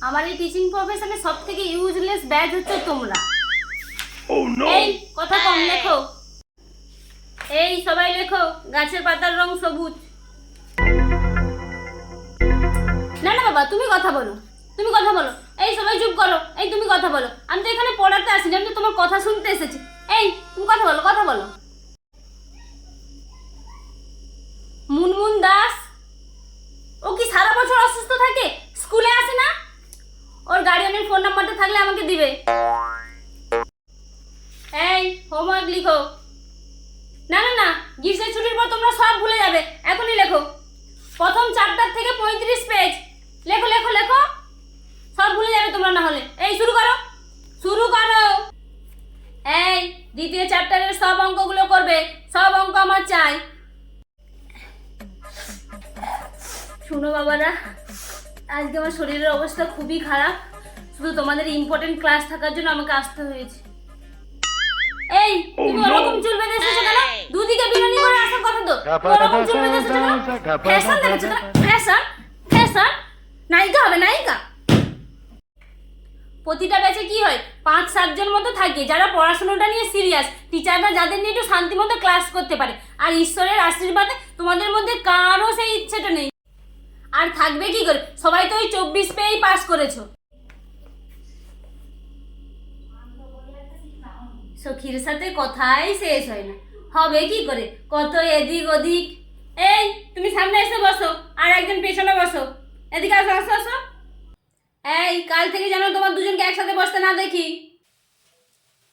আমার এই টিচিং প্রফেশনে সবথেকে ইউজলেস ব্যাচ হচ্ছে তোমরা। এই কথা কম লেখো। এই সবাই লেখো, গাছের পাতার রং সবুজ। না না বাবা, তুমি কথা বলো, তুমি কথা বলো। এই সবাই চুপ করো। এই তুমি কথা বলো। আমি তো এখানে পড়াতে আসিনি, আমি তো তোমার কথা শুনতে এসেছি। এই তুমি কথা বলো, কথা বলো। মুনমুন দাস, ও কি সারা বছর অসুস্থ থাকে, স্কুলে আসে না? ওর গার্ডিয়ানের ফোন নাম্বারটা থাকলে আমাকে দিবে। এই হোমওয়ার্ক লিখো। না না না, গ্রীষ্মের ছুটির পর তোমরা সব ভুলে যাবে, এখনই লেখো। প্রথম চ্যাপ্টার থেকে 35 পেজ লেখো লেখো লেখো, সব ভুলে যাবে তোমরা না হলে। এই শুরু করো, শুরু করো। এই দ্বিতীয় চ্যাপ্টারের সব অঙ্কগুলো করবে, সব অঙ্ক আমার চাই। শুনো বাবারা, আজকে আমার শরীরের অবস্থা খুবই খারাপ, শুধু তোমাদের ইম্পর্টেন্ট ক্লাস থাকার জন্য আমাকে আসতে হয়েছে। এই তুমি ওরকম চুল বেঁধে এসেছো কেন? দুদিকে বিনুনি করে আসার কথা তো, ওরকম চুল বেঁধে এসেছো কেন? ফ্যাশন দেখাচ্ছো না? ফ্যাশন ফ্যাশন, নায়িকা হবে নায়িকা। প্রতিটা ব্যাচে কি হয়, 5-7 জন মতো থাকে যারা পড়াশোনাটা নিয়ে সিরিয়াস, টিচাররা যাদের নিয়ে একটু শান্তি মতো ক্লাস করতে পারে। আর ঈশ্বরের আশীর্বাদে তোমাদের মধ্যে কারো সেই ইচ্ছেটা নেই। আর থাকবে কি করে, সবাই তো ওই 24 পেয়েই পাস করেছো। সখীর সাথে কথাই শেষ হয় না, হবে কি করে, কত এদিক ওদিক। এই তুমি সামনে এসে বসো, আর একজন পেছনে বসো। এদিকে আসো আসো আসো। এই কাল থেকে যেন তোমার দুজনকে একসাথে বসতে না দেখি।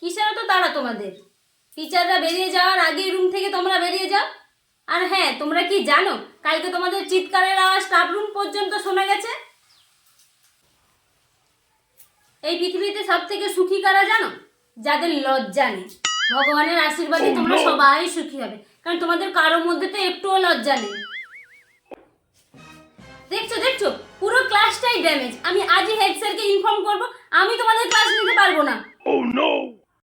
কিসের তো তাড়া তোমাদের? টিচাররা বেরিয়ে যাওয়ার আগেই রুম থেকে তোমরা বেরিয়ে যাও। আর হ্যাঁ, তোমরা কি জানো কালকে তোমাদের চিৎকারের আওয়াজ স্টাফ রুম পর্যন্ত শোনা গেছে? এই পৃথিবীতে সব থেকে সুখী কারা জানো? যাদের লজ্জা নেই। ভগবানের আশীর্বাদে তোমরা সবাই সুখী হবে, কারণ তোমাদের কারোর মধ্যে তো একটুও লজ্জা নেই। দেখছো দেখছো, পুরো ক্লাসটাই ড্যামেজ। আমি আজই হেড স্যারকে ইনফর্ম করব, আমি তোমাদের ক্লাস নিতে পারবো না।